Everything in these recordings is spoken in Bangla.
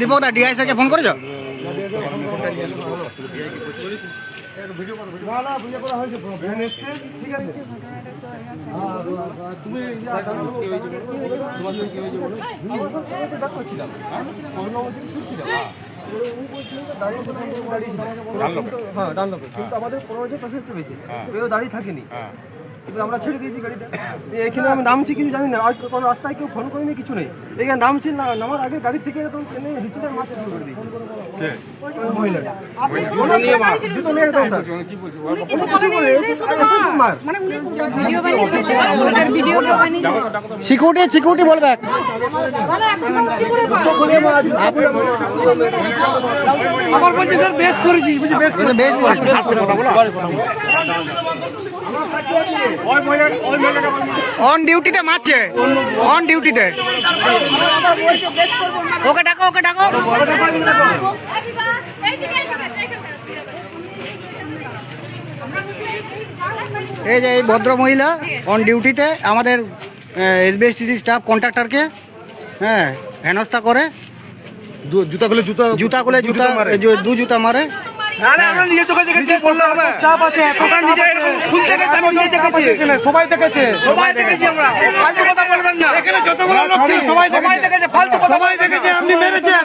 দীপক দা ডিআই স্যারকে ফোন করেছো? কিন্তু আমাদের 15 পেশেন্ট চেপেছে, দাঁড়িয়ে থাকেনি। এবার আমরা ছেড়ে দিয়েছি গাড়িটা। এখানে আমি নামছি কিছু জানি না, আর কোনো রাস্তায় কেউ ফোন করেনি, কিছু নেই। এখানে নামছি, নামার আগে গাড়ি থেকে একদম ট্রেনে হিচড়ে মারতে শুরু করে দিয়েছি মহিলাটা। জুতো নিয়ে একদম সিকিউরিটি বলবে আবার বলছি স্যার বেশ করেছি, বেশ অন ডিউটিতে মারছে, অন ডিউটিতে। ওকে ডাকো, ওকে ডাকো। এই যে এই ভদ্র মহিলা অন ডিউটিতে আমাদের এসবিএসটিসি স্টাফ কন্ট্রাক্টরকে হেনস্থা করে, জুতা খুলে দু জুতা মারে। সবাই দেখেছে, আপনি মেরেছেন।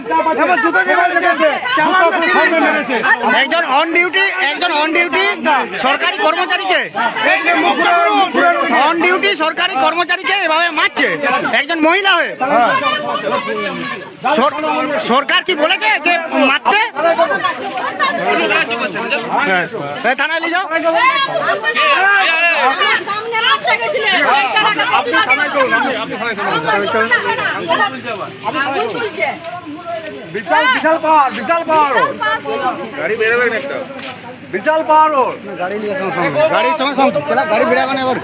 একজন অন ডিউটি সরকারি কর্মচারীকে এভাবে মারছে, একজন মহিলা হয়ে। সরকার কি বলেছে যে মারতে? থানায় নিয়ে যাও। বিশাল পাহাড় গাড়ি বেরোবে একটা, বিশাল পাহাড় গাড়ির সময় গাড়ি বেরোবে না। এবার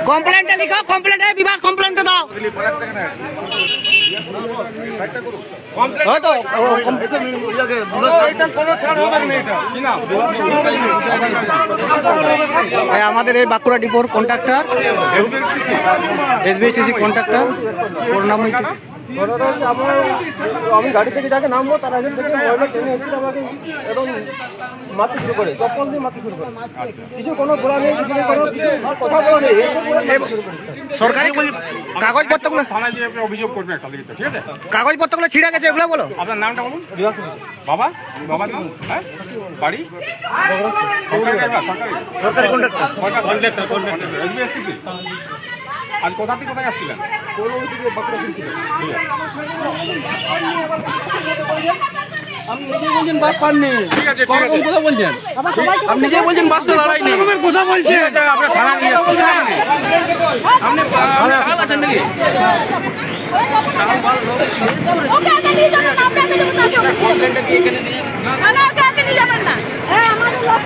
কমপ্লেনটা লিখো, কমপ্লেন্টে বিভাগ কমপ্লেনটা দাও। আমাদের এই বাঁকুড়া ডিপোর কন্ট্রাক্টর, এসবিএসটিসি কন্ট্রাক্টর, ওর নাম আমি গাড়ি থেকে যাকে নামবো তার আগে থেকে মহিলা ট্রেনে এসে আমাকে একদম মারতে শুরু করে, চপ্পল দিয়ে মারতে শুরু করে। কিছু কোনো বলা নেই, কিছু কথা বলা নেই। সরকারি কাগজপত্রগুলো অভিযোগ করবে একটা, ঠিক আছে? কাগজপত্রগুলো ছিঁড়ে গেছে, এগুলো বলো। আপনার নামটা বলুন। বাবার নাম? হ্যাঁ, বাড়ি সরকারি কন্ট্রাক্টর এসবিএসটিসি। আজ কোথা থেকে কোথায় আসছিলেন? আপনি নিজেই বলছেন বাস পাননি, ঠিক আছে, কথা বলছেন। আপনি নিজেই বলছেন বাসটা দাঁড়ায়নি, কথা বলছেন। আপনার থানা নিয়ে যাচ্ছেন, আপনি পাগল আছেন নাকি? কমপ্লেনটা কি এখানে দিয়ে যাবেন না? আমাদের লোক